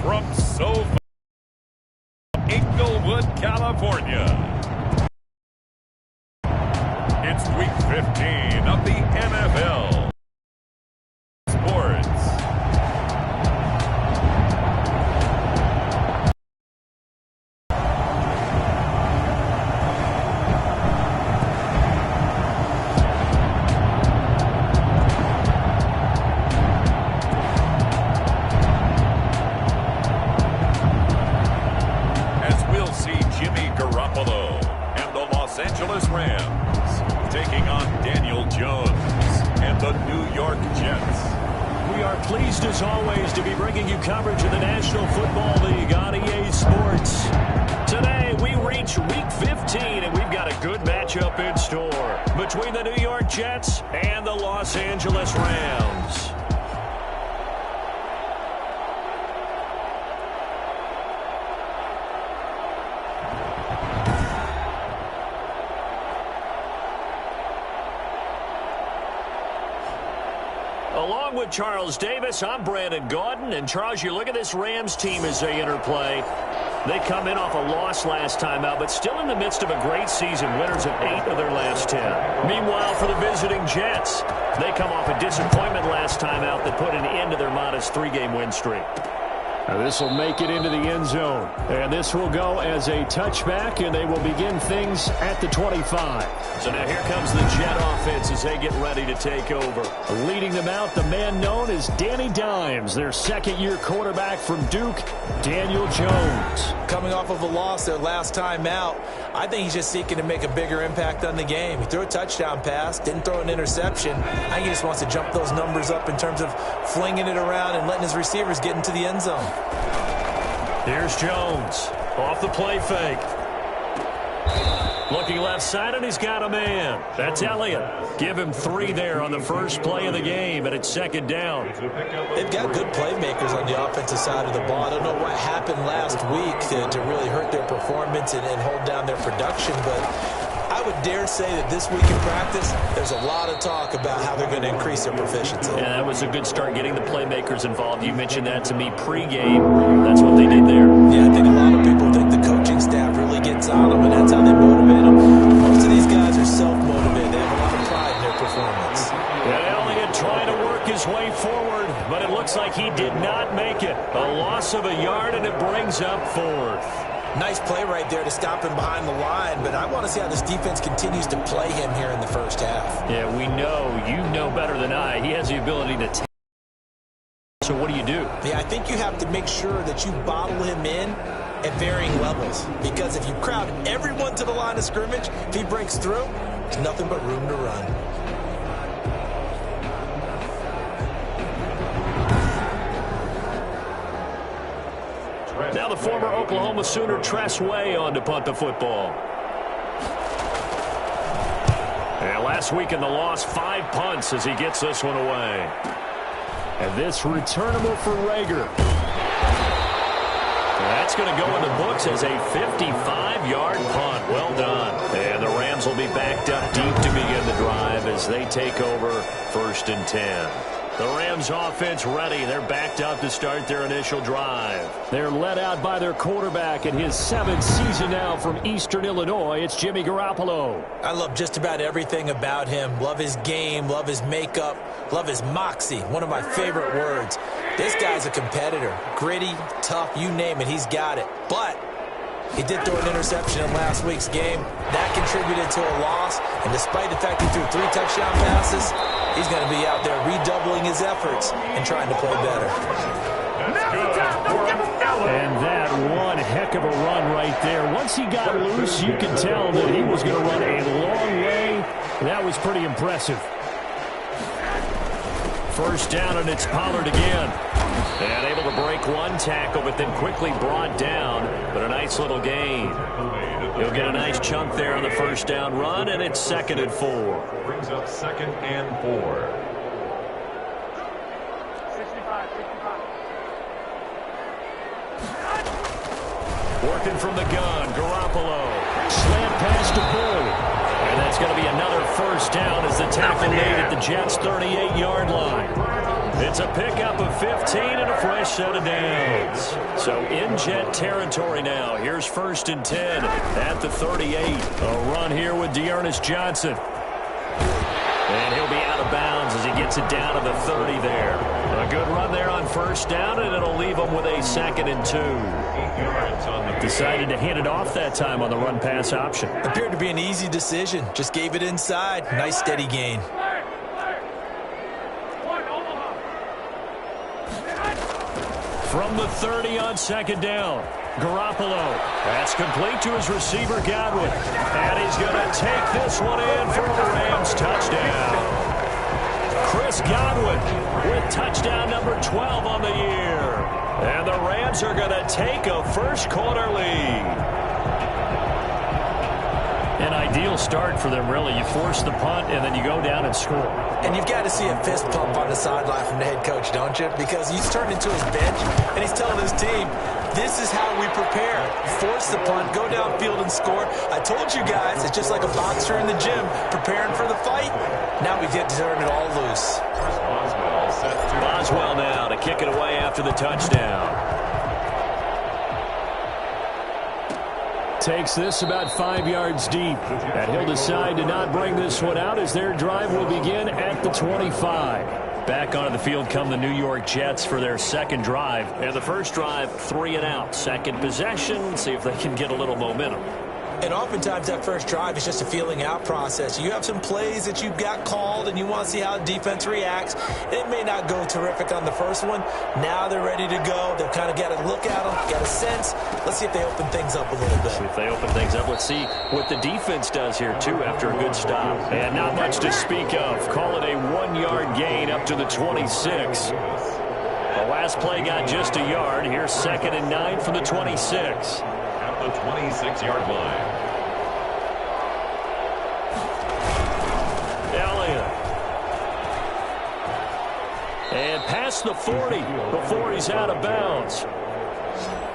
from SoFi, Inglewood, California. It's Week 15 of the NFL Sports. Los Angeles Rams taking on Daniel Jones and the New York Jets. We are pleased as always to be bringing you coverage of the National Football League on EA Sports. Today we reach Week 15 and we've got a good matchup in store between the New York Jets and the Los Angeles Rams. Along with Charles Davis, I'm Brandon Gaudin. And Charles, you look at this Rams team as they interplay. They come in off a loss last time out, but still in the midst of a great season. Winners of 8 of their last 10. Meanwhile, for the visiting Jets, they come off a disappointment last time out that put an end to their modest 3-game win streak. Now this will make it into the end zone. And this will go as a touchback, and they will begin things at the 25. So now here comes the Jet offense as they get ready to take over. Leading them out, the man known as Danny Dimes, their second-year quarterback from Duke, Daniel Jones. Coming off of a loss their last time out, I think he's just seeking to make a bigger impact on the game. He threw a touchdown pass, didn't throw an interception. I think he just wants to jump those numbers up in terms of flinging it around and letting his receivers get into the end zone. Here's Jones off the play fake. Looking left side, and he's got a man. That's Elliott. Give him 3 there on the first play of the game, and it's second down. They've got good playmakers on the offensive side of the ball. I don't know what happened last week to really hurt their performance and hold down their production, but I would dare say that this week in practice, there's a lot of talk about how they're going to increase their proficiency. Yeah, that was a good start getting the playmakers involved. You mentioned that to me pregame. That's what they did there. Yeah, I think a lot of people think the coaching staff really gets on them, and that's how they motivate them. Most of these guys are self-motivated. They have a lot of pride in their performance. And Elliott trying to work his way forward, but it looks like he did not make it. A loss of a yard, and it brings up 4th. Nice play right there to stop him behind the line, but I want to see how this defense continues to play him here in the first half. Yeah, we know. You know better than I. He has the ability to take. So what do you do? Yeah, I think you have to make sure that you bottle him in at varying levels, because if you crowd everyone to the line of scrimmage, if he breaks through, there's nothing but room to run. Now the former Oklahoma Sooner Tress Way on to punt the football. And last week in the loss, 5 punts as he gets this one away. And this returnable for Rager. That's going to go in the books as a 55-yard punt. Well done. And the Rams will be backed up deep to begin the drive as they take over 1st and 10. The Rams offense ready. They're backed up to start their initial drive. They're led out by their quarterback in his 7th season now from Eastern Illinois. It's Jimmy Garoppolo. I love just about everything about him. Love his game, love his makeup, love his moxie. One of my favorite words. This guy's a competitor. Gritty, tough, you name it, he's got it. But he did throw an interception in last week's game. That contributed to a loss. And despite the fact he threw 3 touchdown passes, he's going to be out there redoubling his efforts and trying to play better. And that one heck of a run right there. Once he got loose, you could tell that he was going to run a long way. That was pretty impressive. First down, and it's Pollard again. And able to break one tackle, but then quickly brought down. But a nice little gain. He'll get a nice chunk there on the first down run, and it's 2nd and 4. Brings up 2nd and 4. Working from the gun, Garoppolo. Slant pass to Bull. And that's going to be another first down as the tackle made at the Jets' 38-yard line. It's a pickup of 15 and a fresh set of downs. So in Jet territory now. Here's 1st and 10 at the 38. A run here with Dearness Johnson. And he'll be out of bounds as he gets it down to the 30 there. A good run there on 1st down, and it'll leave him with a 2nd and 2. Decided to hand it off that time on the run-pass option. Appeared to be an easy decision. Just gave it inside. Nice steady gain. From the 30 on 2nd down. Garoppolo. That's complete to his receiver, Godwin. And he's going to take this one in for a Rams touchdown. Chris Godwin with touchdown number 12 on the year. And the Rams are going to take a first-quarter lead. An ideal start for them, really. You force the punt, and then you go down and score. And you've got to see a fist pump on the sideline from the head coach, don't you? Because he's turned into his bench, and he's telling his team, this is how we prepare. Force the punt, go downfield and score. I told you guys, it's just like a boxer in the gym preparing for the fight. Now we get to turn it all loose. Boswell now to kick it away after the touchdown. Takes this about 5 yards deep. And he'll decide to not bring this one out as their drive will begin at the 25. Back onto the field come the New York Jets for their 2nd drive. And the first drive, 3 and out. 2nd possession, see if they can get a little momentum. And oftentimes that first drive is just a feeling out process. You have some plays that you've got called and you want to see how the defense reacts. It may not go terrific on the first one. Now they're ready to go. They've kind of got to look at them, got a sense. Let's see if they open things up a little bit. See if they open things up. Let's see what the defense does here, too, after a good stop. And not much to speak of. Call it a 1-yard gain up to the 26. The last play got just a yard. Here's 2nd and 9 from the 26. The 26-yard line. Elliott. And past the 40 before he's out of bounds.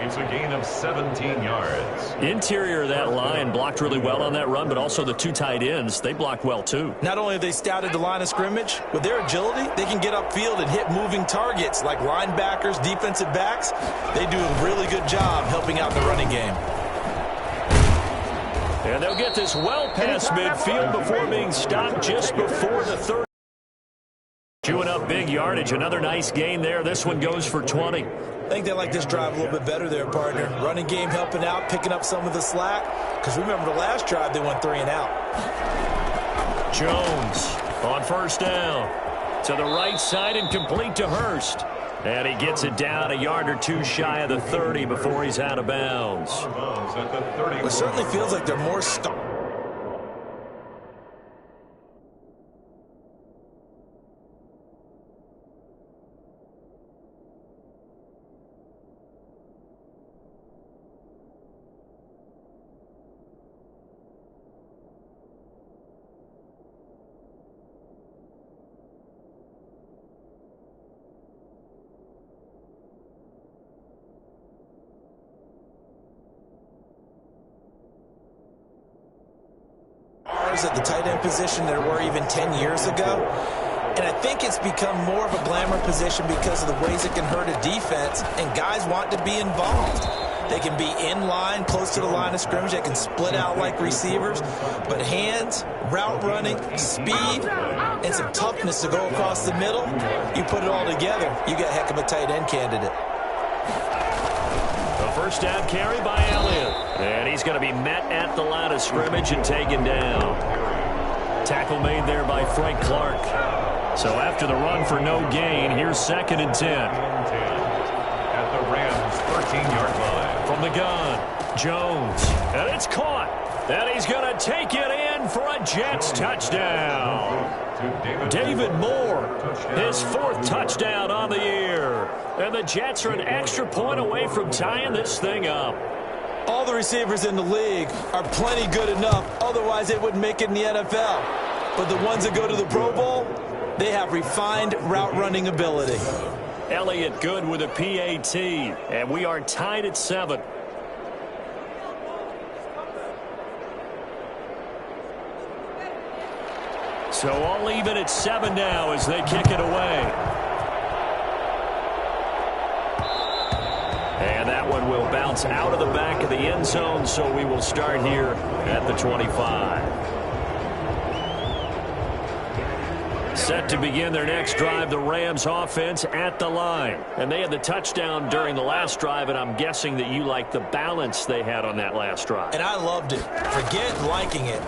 It's a gain of 17 yards. Interior of that line blocked really well on that run, but also the 2 tight ends, they blocked well too. Not only have they scouted the line of scrimmage, with their agility, they can get upfield and hit moving targets like linebackers, defensive backs. They do a really good job helping out the running game. And they'll get this well past midfield before being stopped just before the 30. Chewing up big yardage. Another nice gain there. This one goes for 20. I think they like this drive a little bit better there, partner. Running game helping out, picking up some of the slack. Because remember the last drive, they went 3 and out. Jones on 1st down. To the right side and complete to Hurst. And he gets it down a yard or 2 shy of the 30 before he's out of bounds. It certainly feels like they're more stuck. At the tight end position there were even 10 years ago. And I think it's become more of a glamour position because of the ways it can hurt a defense, and guys want to be involved. They can be in line, close to the line of scrimmage. They can split out like receivers. But hands, route running, speed, and some toughness to go across the middle, you put it all together, you got a heck of a tight end candidate. A first down carry by Elliott. And he's going to be met at the line of scrimmage and taken down. Tackle made there by Frank Clark. So after the run for no gain, here's 2nd and 10. At the Rams' 13-yard line. From the gun, Jones. And it's caught. And he's going to take it in for a Jets touchdown. David Moore, his 4th touchdown on the year. And the Jets are an extra point away from tying this thing up. All the receivers in the league are plenty good enough, otherwise they wouldn't make it in the NFL. But the ones that go to the Pro Bowl, they have refined route running ability. Elliott good with a PAT, and we are tied at 7. So all even at 7 now as they kick it away. And that one will bounce out of the back of the end zone, so we will start here at the 25. Set to begin their next drive, the Rams offense at the line. And they had the touchdown during the last drive, and I'm guessing that you like the balance they had on that last drive. And I loved it. Forget liking it.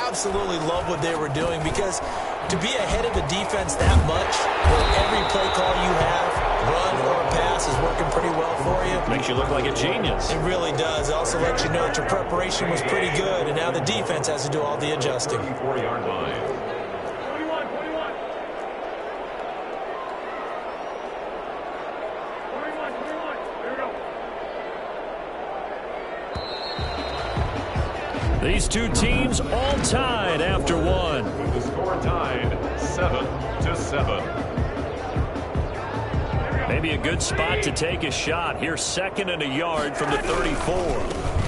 Absolutely love what they were doing, because to be ahead of the defense that much, where every play call you have, run or pass, is working pretty well for you. Makes you look like a genius. It really does. It also lets you know that your preparation was pretty good, and now the defense has to do all the adjusting. 4-yard line. These two teams all tied after one. The score tied 7-7. Maybe a good spot to take a shot. Here's 2nd and a yard from the 34.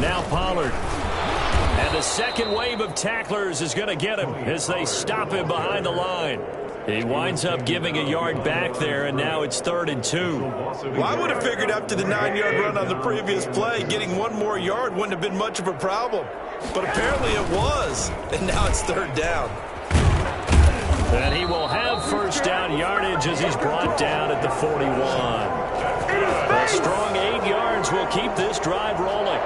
Now Pollard. And the second wave of tacklers is going to get him as they stop him behind the line. He winds up giving a yard back there, and now it's 3rd and 2. Well, I would have figured after the 9-yard run on the previous play, getting one more yard wouldn't have been much of a problem. But apparently it was, and now it's 3rd down. And he will have first down yardage as he's brought down at the 41. A strong 8 yards will keep this drive rolling.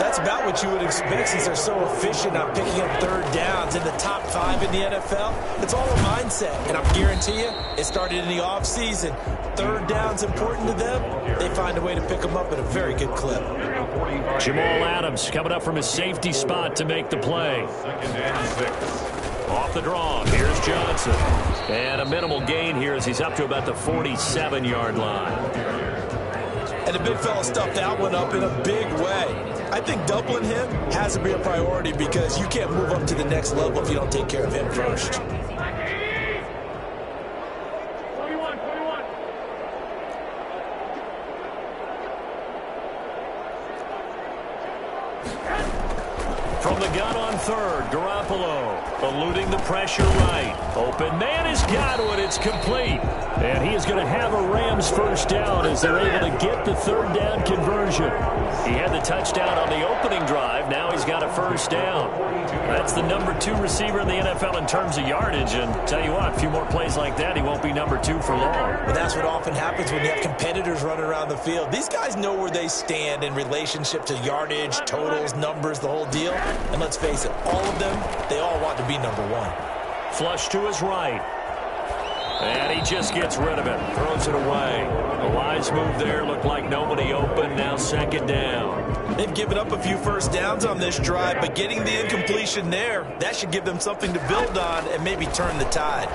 That's about what you would expect, since they're so efficient on picking up 3rd downs in the top 5 in the NFL. It's all a mindset, and I guarantee you, it started in the offseason. 3rd down's important to them. They find a way to pick them up at a very good clip. Jamal Adams coming up from his safety spot to make the play. 2nd and 6. Off the draw, here's Johnson. And a minimal gain here as he's up to about the 47-yard line. And the big fella stuffed that one up in a big way. I think doubling him has to be a priority, because you can't move up to the next level if you don't take care of him first. From the gun on 3rd, Garoppolo eluding the pressure right. Open man has got it. It's complete. And he is going to have a Rams first down as they're able to get the 3rd down conversion. He had the touchdown on the opening drive. Now he's got a first down. That's the number 2 receiver in the NFL in terms of yardage. And tell you what, a few more plays like that, he won't be number 2 for long. But that's what often happens when you have competitors running around the field. These guys know where they stand in relationship to yardage, totals, numbers, the whole deal. And let's face it, all of them, they all want to be number 1. Flush to his right. And he just gets rid of it. Throws it away. A wise move there. Looked like nobody open. Now 2nd down. They've given up a few first downs on this drive, but getting the incompletion there, that should give them something to build on and maybe turn the tide.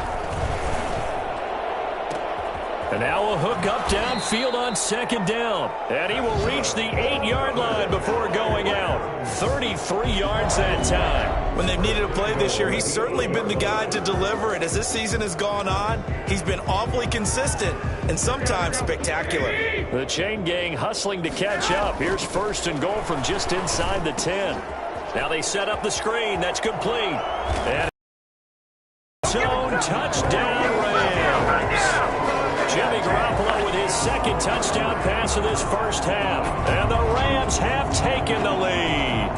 And now a hook up downfield on 2nd down. And he will reach the 8-yard line before going out. 33 yards that time. When they've needed a play this year, he's certainly been the guy to deliver it. As this season has gone on, he's been awfully consistent and sometimes spectacular. The chain gang hustling to catch up. Here's 1st and goal from just inside the 10. Now they set up the screen. That's complete. And zone touchdown Rams. Jimmy Garoppolo with his 2nd touchdown pass of this first half. And the Rams have taken the lead.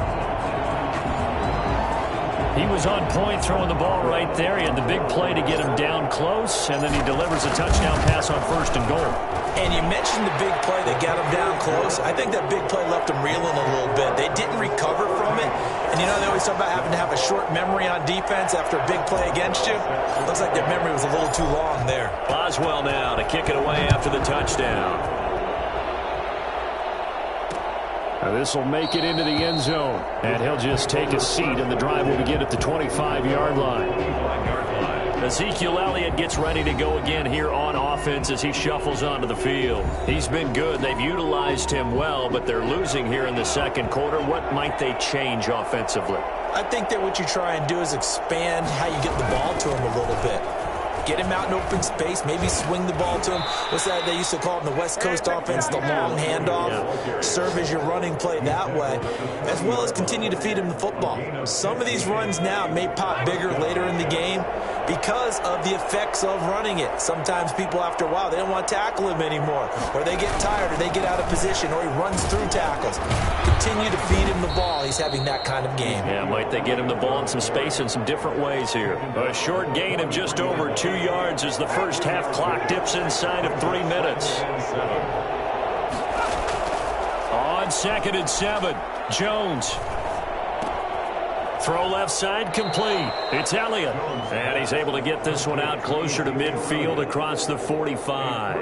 He was on point throwing the ball right there. He had the big play to get him down close, and then he delivers a touchdown pass on 1st and goal. And you mentioned the big play that got him down close. I think that big play left him reeling a little bit. They didn't recover from it. And, you know, they always talk about having to have a short memory on defense after a big play against you. Looks like their memory was a little too long there. Boswell now to kick it away after the touchdown. This will make it into the end zone. And he'll just take a seat, and the drive will begin at the 25-yard line. Ezekiel Elliott gets ready to go again here on offense as he shuffles onto the field. He's been good. They've utilized him well, but they're losing here in the 2nd quarter. What might they change offensively? I think that what you try and do is expand how you get the ball to him a little bit. Get him out in open space, maybe swing the ball to him. What's that they used to call it in the West Coast offense, the long handoff? Serve as your running play that way, as well as continue to feed him the football. Some of these runs now may pop bigger later in the game because of the effects of running it. Sometimes people, after a while, they don't want to tackle him anymore, or they get tired, or they get out of position, or he runs through tackles. Continue to feed him the ball. He's having that kind of game. Yeah, might they get him the ball in some space in some different ways here. A short gain of just over 2 yards as the first half clock dips inside of 3 minutes. On 2nd and 7, Jones. Throw left side, complete. It's Elliott. And he's able to get this one out closer to midfield across the 45.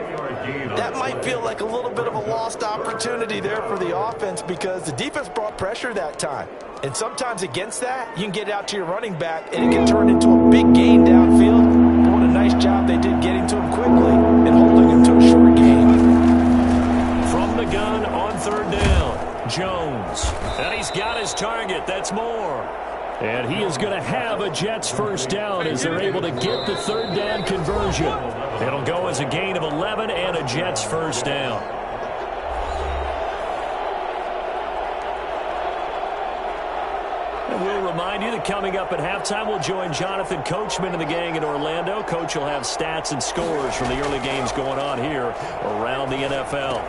That might feel like a little bit of a lost opportunity there for the offense because the defense brought pressure that time. And sometimes against that, you can get out to your running back, and it can turn into a big gain downfield. But what a nice job they did getting to him quickly and holding him to a short gain. From the gun on 3rd down, Jones. And he's got his target. That's more. And he is going to have a Jets first down as they're able to get the 3rd down conversion. It'll go as a gain of 11 and a Jets first down. And we'll remind you that coming up at halftime, we'll join Jonathan Coachman and the gang in Orlando. Coach will have stats and scores from the early games going on here around the NFL.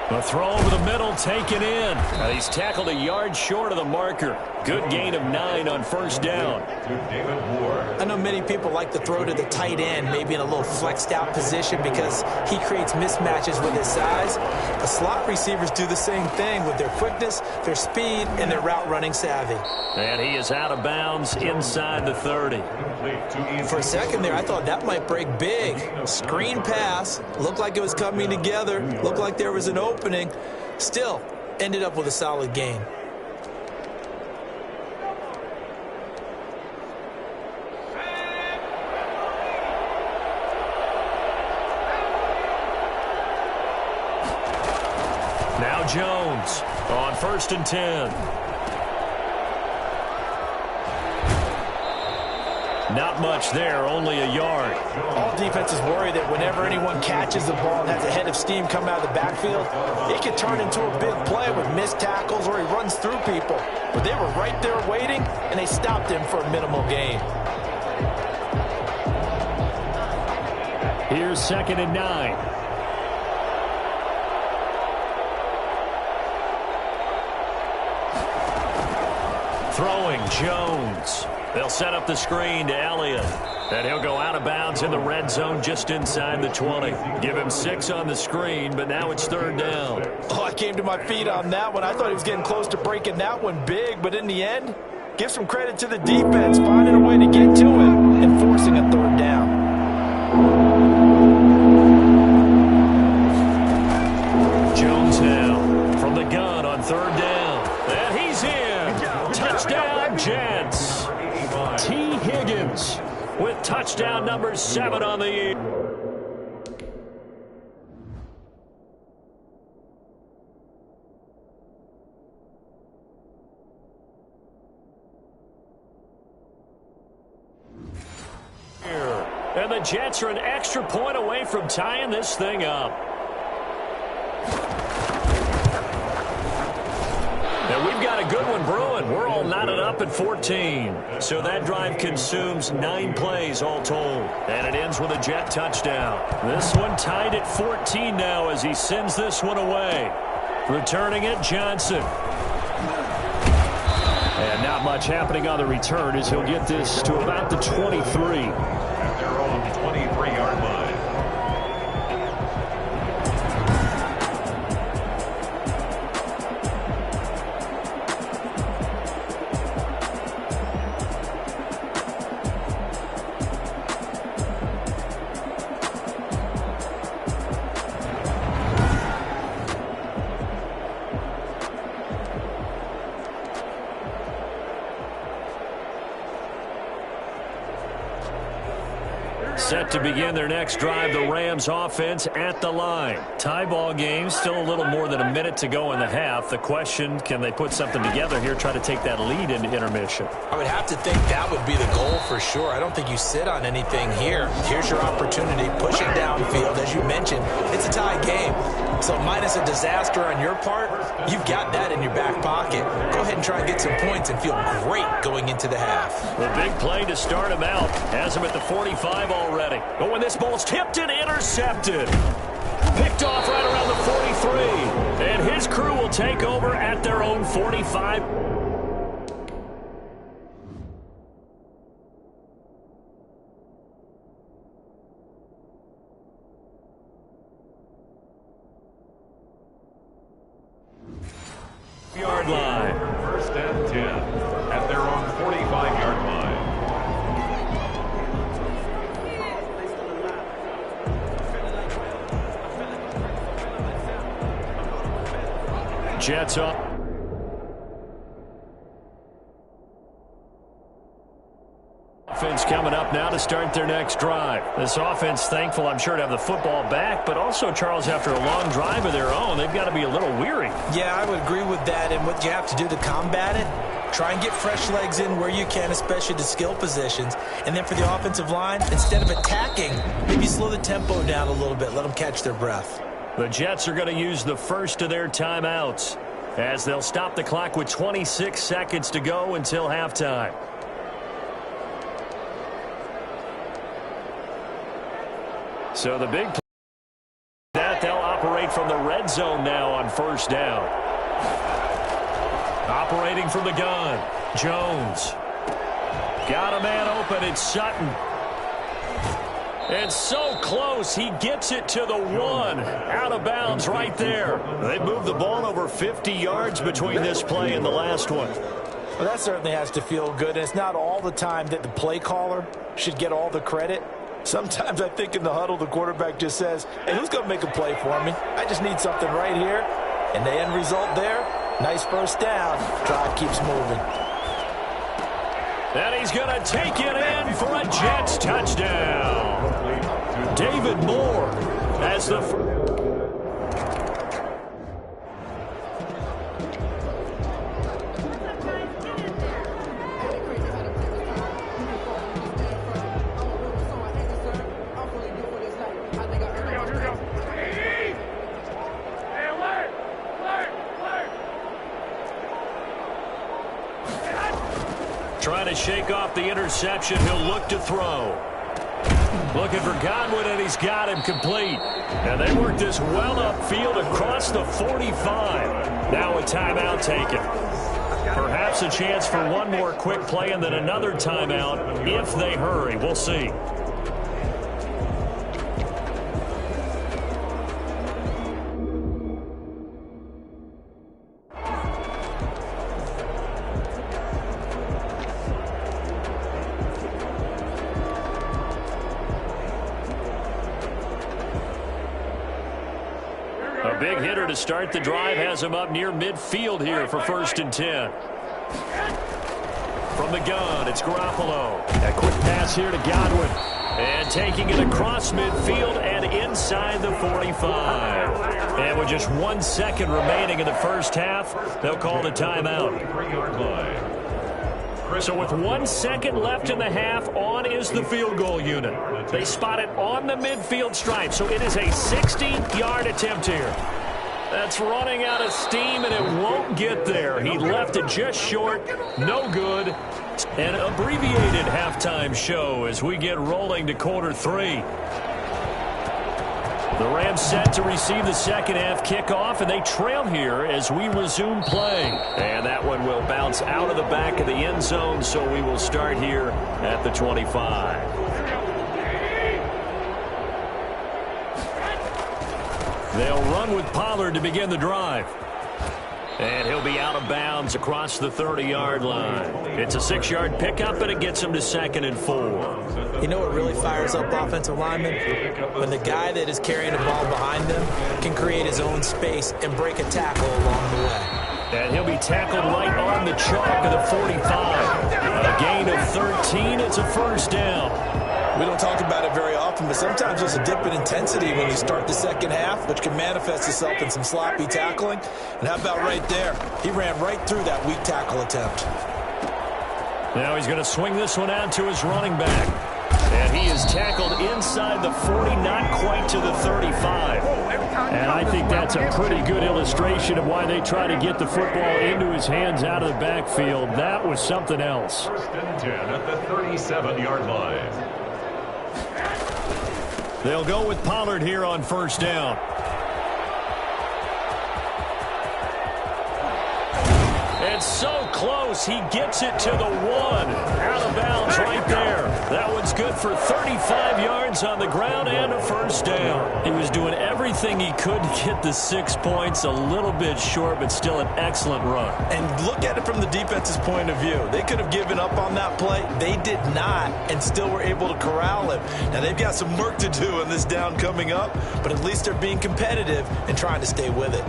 A throw over the middle, taken in. He's tackled a yard short of the marker. Good gain of 9 on first down. I know many people like to throw to the tight end, maybe in a little flexed out position because he creates mismatches with his size. The slot receivers do the same thing with their quickness, their speed, and their route running savvy. And he is out of bounds inside the 30. For a second there, I thought that might break big. Screen pass, looked like it was coming together, looked like there was an opening. Still, ended up with a solid gain. Now Jones on 1st and 10. Not much there, only a yard. All defenses worry that whenever anyone catches the ball and has a head of steam come out of the backfield, it can turn into a big play with missed tackles or he runs through people. But they were right there waiting, and they stopped him for a minimal gain. Here's 2nd and 9. Throwing Jones. They'll set up the screen to Elliott. And he'll go out of bounds in the red zone just inside the 20. Give him 6 on the screen, but now it's 3rd down. Oh, I came to my feet on that one. I thought he was getting close to breaking that one big, but in the end, give some credit to the defense, finding a way to get to him and forcing a 3rd down. Jones now from the gun on 3rd down. And he's in. Touchdown, Jets. T. Higgins with touchdown number 7 on the year. And the Jets are an extra point away from tying this thing up. And we've got a good one brewing. We're all knotted up at 14. So that drive consumes 9 plays all told. And it ends with a Jet touchdown. This one tied at 14 now as he sends this one away. Returning it, Johnson. And not much happening on the return as he'll get this to about the 23. At their own 23-yard line. set to begin their next drive. The Rams offense at the line. Tie ball game, still a little more than a minute to go in the half. The question, can they put something together here, try to take that lead into intermission? I would have to think that would be the goal for sure. I don't think you sit on anything here. Here's your opportunity. Push it downfield. As you mentioned, it's a tie game. So minus a disaster on your part, you've got that in your back pocket. Go ahead and try and get some points and feel great going into the half. The big play to start him out. Has him at the 45 already. But when this ball's tipped and intercepted. Picked off right around the 43. And his crew will take over at their own 45. Yard line. First and 10 at their own 45-yard line. Jets up. Offense coming up now to start their next drive. This offense thankful, I'm sure, to have the football back, but also, Charles, after a long drive of their own, they've got to be a little weary. Yeah, I would agree with that, and what you have to do to combat it, try and get fresh legs in where you can, especially to skill positions. And then for the offensive line, instead of attacking, maybe slow the tempo down a little bit, let them catch their breath. The Jets are going to use the first of their timeouts as they'll stop the clock with 26 seconds to go until halftime. So the big play that they'll operate from the red zone now on first down. Operating from the gun, Jones. Got a man open, it's Sutton. And so close, he gets it to the 1. Out of bounds right there. They moved the ball over 50 yards between this play and the last one. Well, that certainly has to feel good, and it's not all the time that the play caller should get all the credit. Sometimes I think in the huddle, the quarterback just says, hey, who's going to make a play for me? I just need something right here. And the end result there, nice first down. Drive keeps moving. And he's going to take it in for a Jets touchdown. David Moore as the... Trying to shake off the interception. He'll look to throw. Looking for Godwin, and he's got him complete. And they work this well upfield across the 45. Now a timeout taken. Perhaps a chance for one more quick play and then another timeout if they hurry. We'll see. A big hitter to start the drive has him up near midfield here for first and 10. From the gun, it's Garoppolo. A quick pass here to Godwin. And taking it across midfield and inside the 45. And with just 1 second remaining in the first half, they'll call the timeout. So with 1 second left in the half, on is the field goal unit. They spot it on the midfield stripe, so it is a 60-yard attempt here. That's running out of steam, and it won't get there. He left it just short, no good. An abbreviated halftime show as we get rolling to quarter 3. The Rams set to receive the second half kickoff, and they trail here as we resume play. And that one will bounce out of the back of the end zone, so we will start here at the 25. They'll run with Pollard to begin the drive. And he'll be out of bounds across the 30-yard line. It's a 6-yard pickup, and it gets him to 2nd and 4. You know what really fires up offensive linemen? When the guy that is carrying the ball behind them can create his own space and break a tackle along the way. And he'll be tackled right on the chalk of the 45. A gain of 13. It's a first down. We don't talk about it very often, but sometimes there's a dip in intensity when you start the second half, which can manifest itself in some sloppy tackling. And how about right there? He ran right through that weak tackle attempt. Now he's going to swing this one out to his running back. And he is tackled inside the 40, not quite to the 35. And I think that's a pretty good illustration of why they try to get the football into his hands out of the backfield. That was something else. First and 10 at the 37-yard line. They'll go with Pollard here on first down. And so close, he gets it to the 1. Out of bounds right there. That one's good for 35 yards on the ground and a first down. He was doing everything he could to get the 6 points, a little bit short, but still an excellent run. And look at it from the defense's point of view. They could have given up on that play. They did not, and still were able to corral him. Now, they've got some work to do in this down coming up, but at least they're being competitive and trying to stay with it.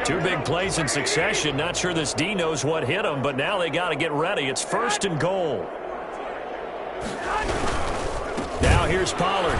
2 big plays in succession. Not sure this D knows what hit him, but now they got to get ready. It's first and goal. Now here's Pollard.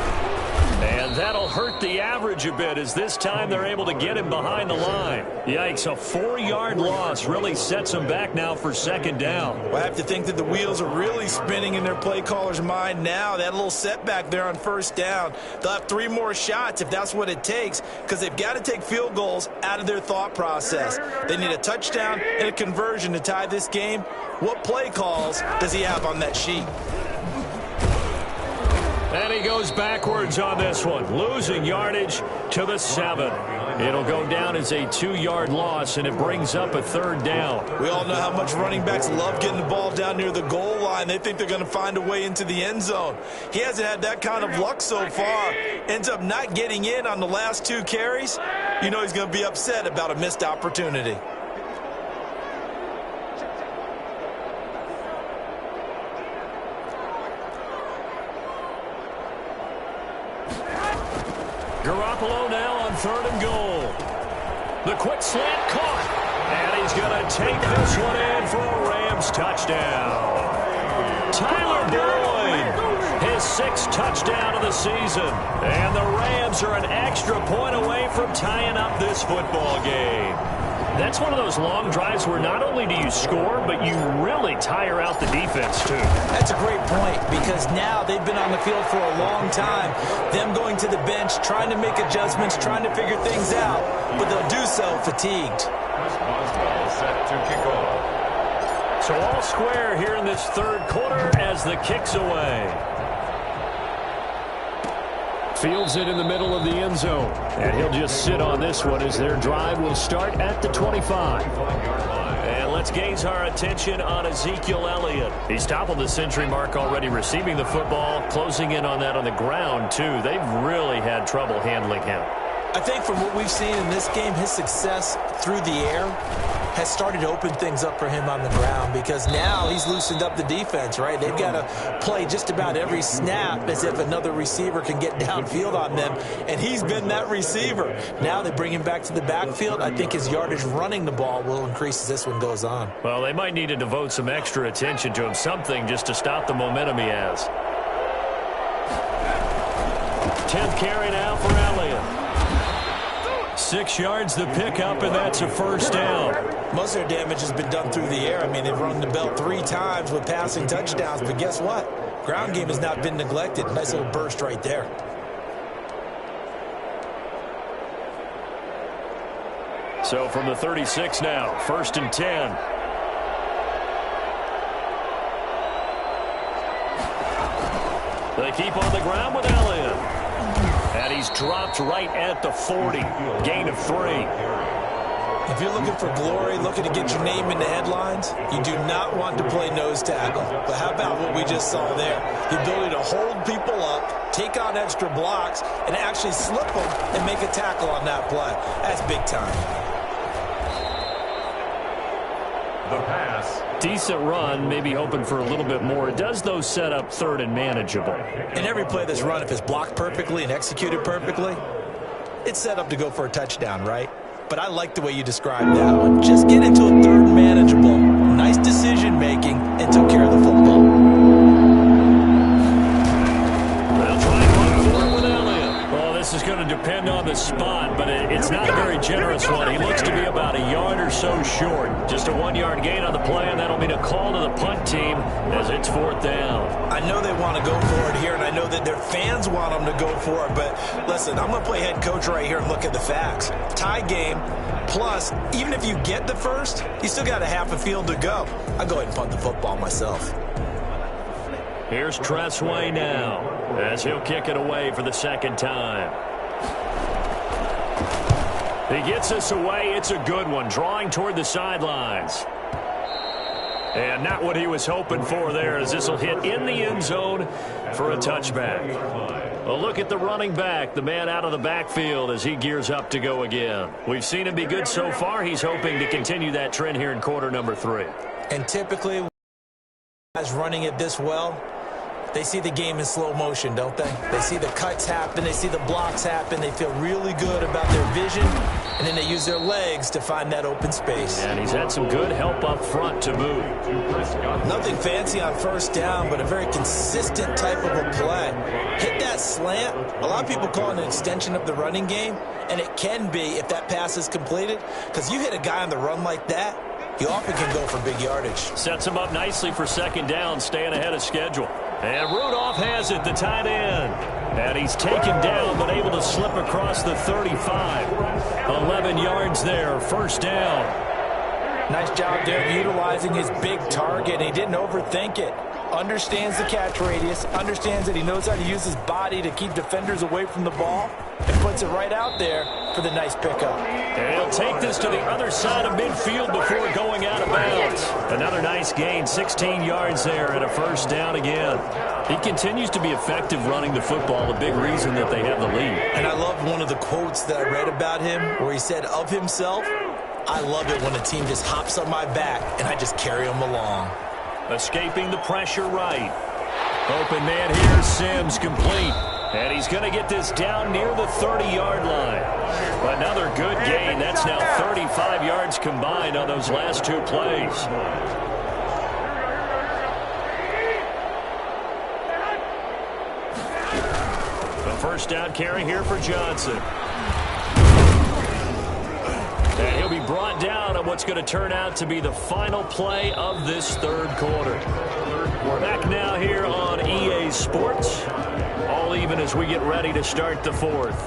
And that'll hurt the average a bit as this time they're able to get him behind the line. Yikes, a 4-yard loss really sets him back now for second down. Well, I have to think that the wheels are really spinning in their play caller's mind now. That little setback there on first down. They'll have 3 more shots if that's what it takes, because they've got to take field goals out of their thought process. They need a touchdown and a conversion to tie this game. What play calls does he have on that sheet? And he goes backwards on this one, losing yardage to the 7. It'll go down as a 2-yard loss, and it brings up a third down. We all know how much running backs love getting the ball down near the goal line. They think they're going to find a way into the end zone. He hasn't had that kind of luck so far. Ends up not getting in on the last 2 carries. You know he's going to be upset about a missed opportunity. Garoppolo now on third and goal. The quick slant caught. And he's going to take this one in for a Rams touchdown. Tyler Boyd, his 6th touchdown of the season. And the Rams are an extra point away from tying up this football game. That's one of those long drives where not only do you score, but you really tire out the defense, too. That's a great point, because now they've been on the field for a long time. Them going to the bench, trying to make adjustments, trying to figure things out, but they'll do so fatigued. Set to kick off. So all square here in this third quarter as the kick's away. Fields it in the middle of the end zone. And he'll just sit on this one as their drive will start at the 25. And let's gaze our attention on Ezekiel Elliott. He's toppled the century mark already receiving the football, closing in on that on the ground, too. They've really had trouble handling him. I think from what we've seen in this game, his success through the air has started to open things up for him on the ground, because now he's loosened up the defense, right? They've got to play just about every snap as if another receiver can get downfield on them, and he's been that receiver. Now they bring him back to the backfield. I think his yardage running the ball will increase as this one goes on. Well, they might need to devote some extra attention to him, something just to stop the momentum he has. 10th carry now for Elliott. 6 yards the pickup, and that's a first down. Most of their damage has been done through the air. I mean, they've run the belt 3 times with passing touchdowns, but guess what? Ground game has not been neglected. Nice little burst right there. So from the 36 now, first and 10. They keep on the ground with Elliott. And he's dropped right at the 40. Gain of 3. If you're looking for glory, looking to get your name in the headlines, you do not want to play nose tackle. But how about what we just saw there? The ability to hold people up, take on extra blocks, and actually slip them and make a tackle on that play. That's big time. The pass. Decent run, maybe hoping for a little bit more. It does, though, set up third and manageable. And every play that's run, if it's blocked perfectly and executed perfectly, it's set up to go for a touchdown, right? But I like the way you described that one. Just get into a third and manageable. Nice decision-making and took care of the football. depend on the spot, but it's not a very generous one. He looks to be about a yard or so short. Just a 1-yard gain on the play, and that'll mean a call to the punt team as it's 4th down. I know they want to go for it here, and I know that their fans want them to go for it, but listen, I'm going to play head coach right here and look at the facts. Tie game, plus, even if you get the first, you still got a half a field to go. I'll go ahead and punt the football myself. Here's Tressway now as he'll kick it away for the 2nd time. He gets us away. It's a good one, drawing toward the sidelines. And not what he was hoping for there, as this will hit in the end zone for a touchback. Well, look at the running back, the man out of the backfield as he gears up to go again. We've seen him be good so far. He's hoping to continue that trend here in quarter number 3. And typically, guys running it this well, they see the game in slow motion, don't they? They see the cuts happen, they see the blocks happen, they feel really good about their vision, and then they use their legs to find that open space. And he's had some good help up front to move. Nothing fancy on 1st down, but a very consistent type of a play. Hit that slant. A lot of people call it an extension of the running game, and it can be if that pass is completed, because you hit a guy on the run like that, he often can go for big yardage. Sets him up nicely for 2nd down, staying ahead of schedule. And Rudolph has it, the tight end. And he's taken down, but able to slip across the 35. 11 yards there, 1st down. Nice job there utilizing his big target. He didn't overthink it. Understands the catch radius, understands that he knows how to use his body to keep defenders away from the ball, and puts it right out there for the nice pickup. And he'll take this to the other side of midfield before going out of bounds. Another nice gain, 16 yards there, and a 1st down again. He continues to be effective running the football, a big reason that they have the lead. And I love one of the quotes that I read about him where he said of himself, "I love it when a team just hops on my back and I just carry them along." Escaping the pressure right. Open man here, Sims complete. And he's going to get this down near the 30-yard line. Another good gain. That's now 35 yards combined on those last 2 plays. The 1st down carry here for Johnson. And he'll be brought down on what's going to turn out to be the final play of this 3rd quarter. We're back now here on EA Sports. All even as we get ready to start the 4th.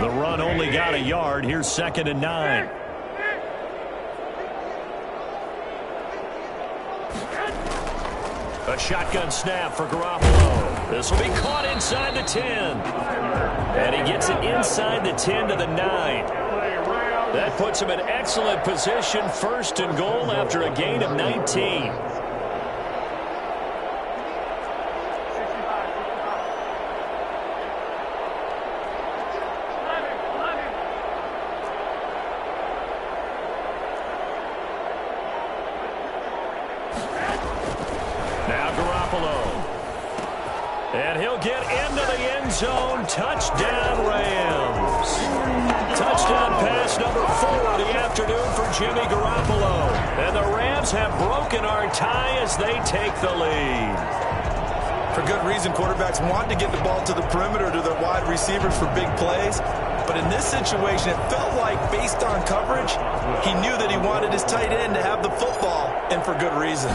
The run only got a yard. Here's 2nd and 9. A shotgun snap for Garoppolo. This will be caught inside the 10. And he gets it inside the 10 to the 9. That puts him in excellent position, 1st and goal after a gain of 19. Now Garoppolo. And he'll get into the end zone. Touchdown, Rams. Touchdown pass number 4 of the afternoon for Jimmy Garoppolo. And the Rams have broken our tie as they take the lead. For good reason, quarterbacks want to get the ball to the perimeter to their wide receivers for big plays. But in this situation, it felt like, based on coverage, he knew that he wanted his tight end to have the football, and for good reason.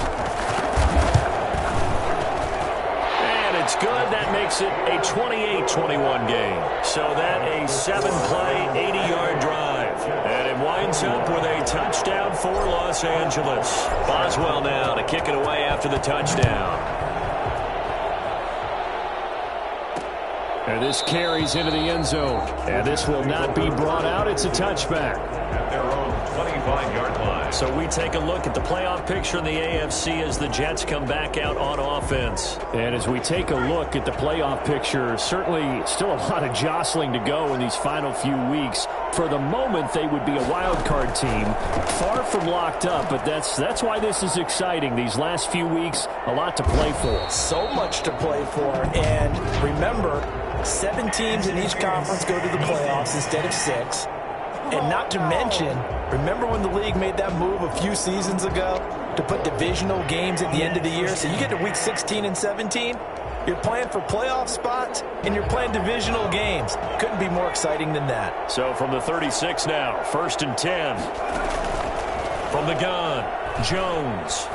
It's good. That makes it a 28-21 game. So that a 7-play, 80-yard drive. And it winds up with a touchdown for Los Angeles. Boswell now to kick it away after the touchdown. And this carries into the end zone. And this will not be brought out. It's a touchback. At their own 25-yard line. So we take a look at the playoff picture in the AFC as the Jets come back out on offense. And as we take a look at the playoff picture, certainly still a lot of jostling to go in these final few weeks. For the moment, they would be a wild card team, far from locked up, but that's why this is exciting. These last few weeks, a lot to play for. So much to play for, and remember, 7 teams in each conference go to the playoffs instead of 6. And not to mention, remember when the league made that move a few seasons ago? to put divisional games at the end of the year. So you get to week 16 and 17, you're playing for playoff spots, and you're playing divisional games. Couldn't be more exciting than that. So from the 36 now, 1st and 10. From the gun, Jones.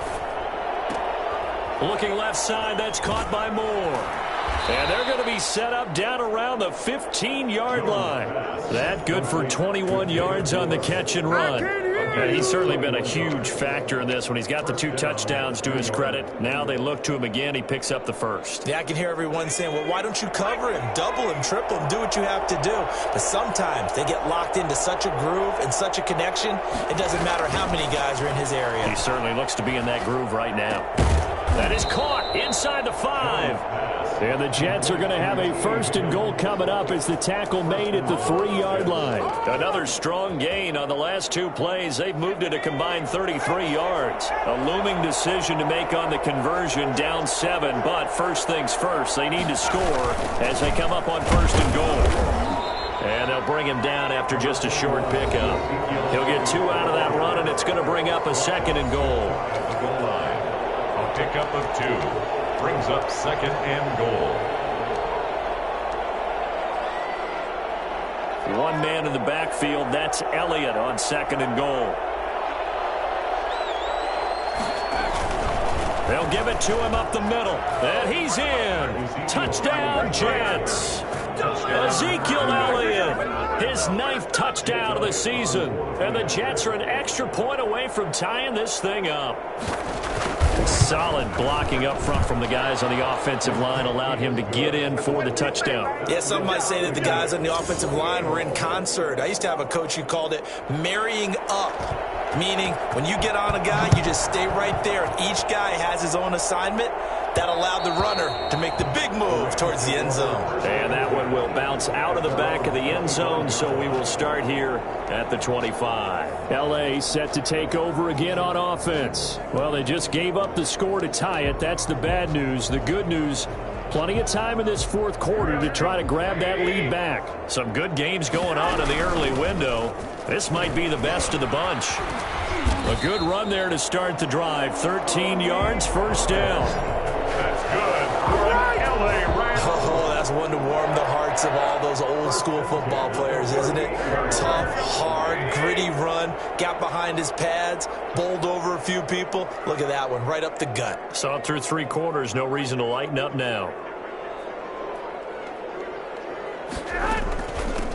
Looking left side, that's caught by Moore. And they're going to be set up down around the 15-yard line. That good for 21 yards on the catch and run. And he's certainly been a huge factor in this when he's got the 2 touchdowns to his credit. Now they look to him again. He picks up the first. Yeah, I can hear everyone saying, well, why don't you cover him, double him, triple him, do what you have to do. But sometimes they get locked into such a groove and such a connection, it doesn't matter how many guys are in his area. He certainly looks to be in that groove right now. That is caught inside the 5. And the Jets are going to have a 1st and goal coming up as the tackle made at the 3-yard line. Another strong gain on the last 2 plays. They've moved it a combined 33 yards. A looming decision to make on the conversion, down 7. But first things first, they need to score as they come up on 1st and goal. And they'll bring him down after just a short pickup. He'll get 2 out of that run, and it's going to bring up a 2nd and goal. Goal line. A pickup of 2. Brings up 2nd and goal. 1 man in the backfield. That's Elliott on 2nd and goal. They'll give it to him up the middle. And he's in. Touchdown, Jets. Ezekiel Elliott, his 9th touchdown of the season. And the Jets are an extra point away from tying this thing up. Solid blocking up front from the guys on the offensive line allowed him to get in for the touchdown. Yeah, some might say that the guys on the offensive line were in concert. I used to have a coach who called it marrying up, meaning when you get on a guy, you just stay right there. Each guy has his own assignment. That allowed the runner to make the big move towards the end zone. And that one will bounce out of the back of the end zone, so we will start here at the 25. L.A. set to take over again on offense. Well, they just gave up the score to tie it. That's the bad news. The good news, plenty of time in this 4th quarter to try to grab that lead back. Some good games going on in the early window. This might be the best of the bunch. A good run there to start the drive. 13 yards, 1st down. That's good for an LA Rams. Oh, that's one to warm the hearts of all those old school football players, isn't it? Tough, hard, gritty run. Got behind his pads, bowled over a few people. Look at that one, right up the gut. Saw it through 3 quarters. No reason to lighten up now.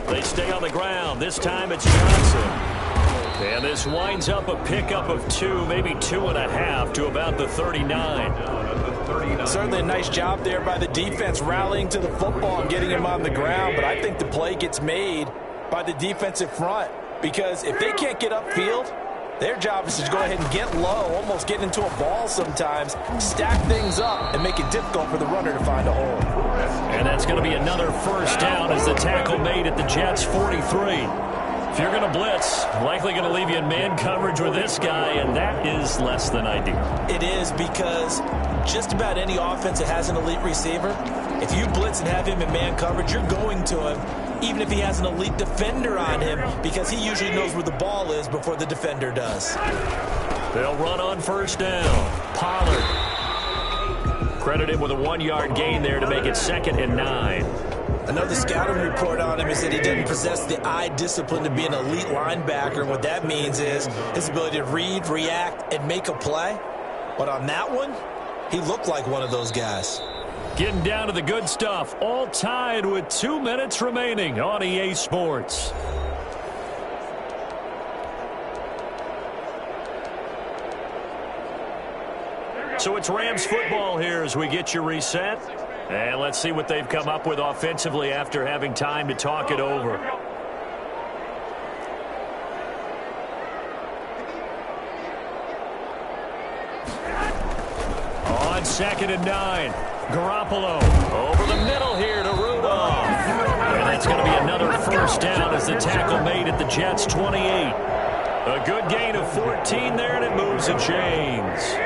They stay on the ground. This time it's Johnson. And this winds up a pickup of 2, maybe 2.5 to about the 39. Certainly a nice job there by the defense rallying to the football and getting him on the ground, but I think the play gets made by the defensive front because if they can't get upfield, their job is to go ahead and get low, almost get into a ball sometimes, stack things up, and make it difficult for the runner to find a hole. And that's going to be another 1st down as the tackle made at the Jets' 43. If you're going to blitz, likely going to leave you in man coverage with this guy, and that is less than ideal. It is because just about any offense that has an elite receiver, if you blitz and have him in man coverage, you're going to him, even if he has an elite defender on him, because he usually knows where the ball is before the defender does. They'll run on 1st down. Pollard credited with a 1-yard gain there to make it 2nd and 9. Another scouting report on him is that he doesn't possess the eye discipline to be an elite linebacker. And what that means is his ability to read, react, and make a play. But on that one, he looked like one of those guys. Getting down to the good stuff. All tied with 2 minutes remaining on EA Sports. So it's Rams football here as we get you reset. And let's see what they've come up with offensively after having time to talk it over. On 2nd and 9, Garoppolo over the middle here to Rudolph. And that's going to be another 1st down as the tackle made at the Jets' 28. A good gain of 14 there, and it moves the chains.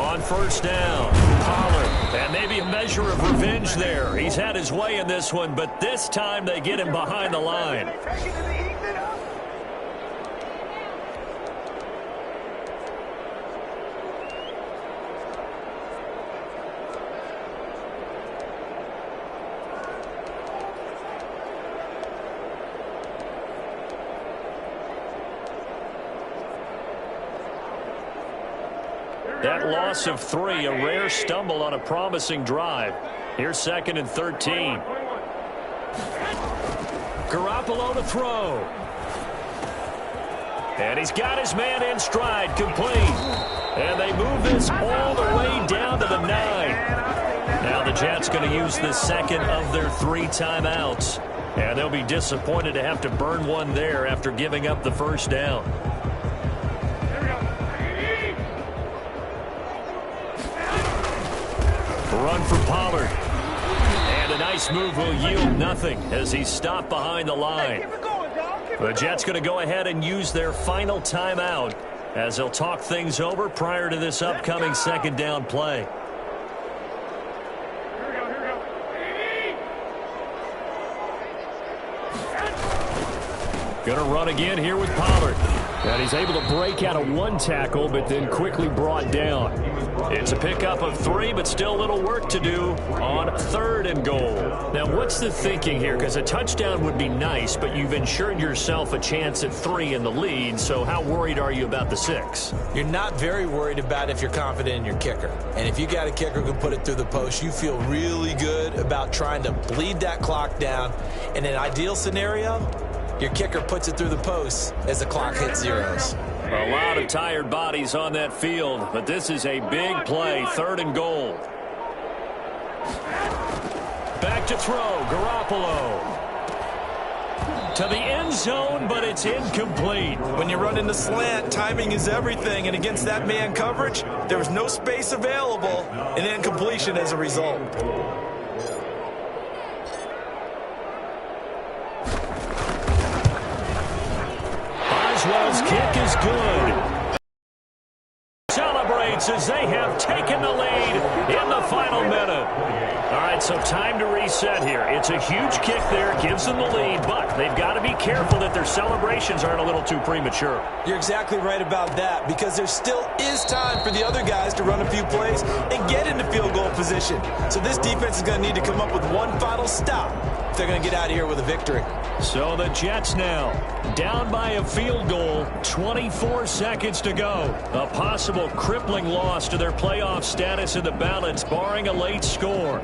On first down, Pollard. And maybe a measure of revenge there. He's had his way in this one, but this time they get him behind the line. That loss of 3, a rare stumble on a promising drive. Here's 2nd and 13. Garoppolo to throw. And he's got his man in stride, complete. And they move this all the way down to the 9. Now the Jets going to use the second of their 3 timeouts. And they'll be disappointed to have to burn one there after giving up the first down. Run for Pollard. And a nice move will yield nothing as he's stopped behind the line. The Jets going to go ahead and use their final timeout as they'll talk things over prior to this upcoming second down play. Going to run again here with Pollard. And he's able to break out of 1 tackle, but then quickly brought down. It's a pickup of 3, but still a little work to do on 3rd and goal. Now, what's the thinking here? Because a touchdown would be nice, but you've ensured yourself a chance at 3 in the lead, so how worried are you about the 6? You're not very worried about if you're confident in your kicker. And if you got a kicker who can put it through the post, you feel really good about trying to bleed that clock down. In an ideal scenario, your kicker puts it through the post as the clock hits zeros. A lot of tired bodies on that field, but this is a big play, 3rd and goal. Back to throw, Garoppolo. To the end zone, but it's incomplete. When you run in the slant, timing is everything, and against that man coverage, there was no space available, and incompletion as a result. Boswell's kick is good. Celebrates as they have taken the lead in the final minute. All right, so time to reset here. It's a huge kick there, gives them the lead, but they've got to be careful that their celebrations aren't a little too premature. You're exactly right about that, because there still is time for the other guys to run a few plays and get into field goal position. So this defense is going to need to come up with one final stop if they're going to get out of here with a victory. So the Jets now down by a field goal, 24 seconds to go. A possible crippling loss to their playoff status in the balance, barring a late score.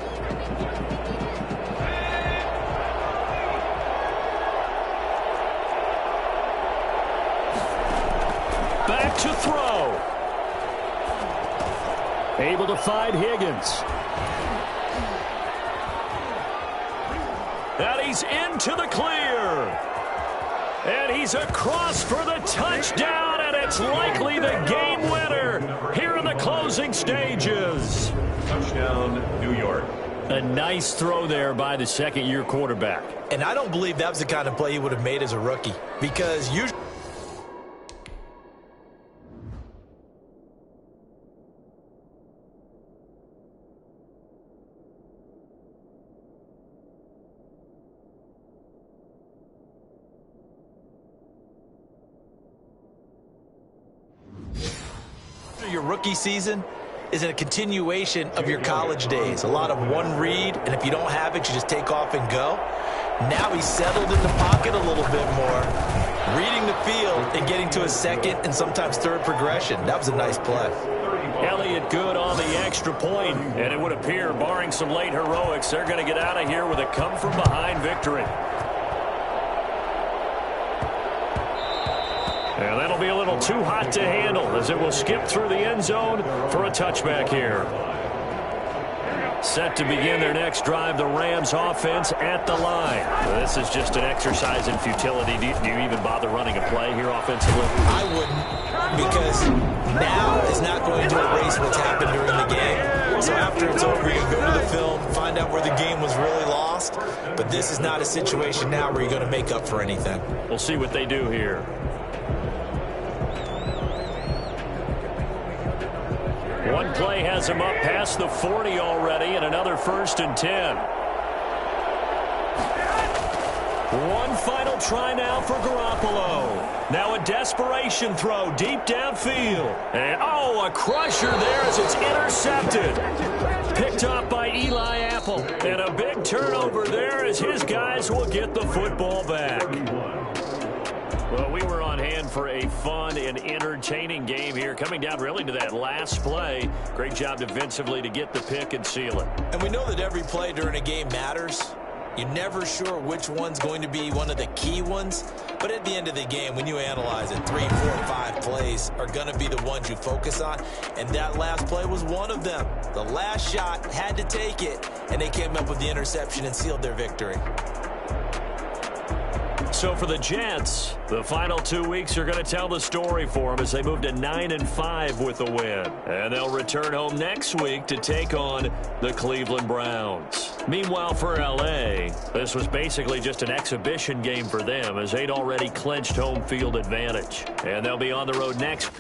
Back to throw. Able to find Higgins. And he's into the clear. And he's across for the touchdown, and it's likely the game winner here in the closing stages. Touchdown, New York. A nice throw there by the second-year quarterback. And I don't believe that was the kind of play he would have made as a rookie, because usually your rookie season is a continuation of your college days. A lot of one read, and if you don't have it, you just take off and go. Now he's settled in the pocket a little bit more, reading the field and getting to a second and sometimes third progression. That was a nice play. Elliott good on the extra point, and it would appear, barring some late heroics, they're going to get out of here with a come-from-behind victory. And that'll be a little too hot to handle as it will skip through the end zone for a touchback here. Set to begin their next drive, the Rams offense at the line. This is just an exercise in futility. Do you even bother running a play here offensively? I wouldn't, because now is not going to erase what's happened during the game. So after it's over, you go to the film, find out where the game was really lost. But this is not a situation now where you're going to make up for anything. We'll see what they do here. One play has him up past the 40 already, and another 1st and 10. One final try now for Garoppolo. Now a desperation throw deep downfield. And, a crusher there as it's intercepted. Picked off by Eli Apple. And a big turnover there as his guys will get the football back. Well, we were on hand for a fun and entertaining game here, coming down really to that last play. Great job defensively to get the pick and seal it. And we know that every play during a game matters. You're never sure which one's going to be one of the key ones. But at the end of the game, when you analyze it, 3, 4, 5 plays are going to be the ones you focus on. And that last play was one of them. The last shot had to take it, and they came up with the interception and sealed their victory. So for the Jets, the final 2 weeks are going to tell the story for them as they move to 9-5 with the win. And they'll return home next week to take on the Cleveland Browns. Meanwhile, for L.A., this was basically just an exhibition game for them as they'd already clinched home field advantage. And they'll be on the road next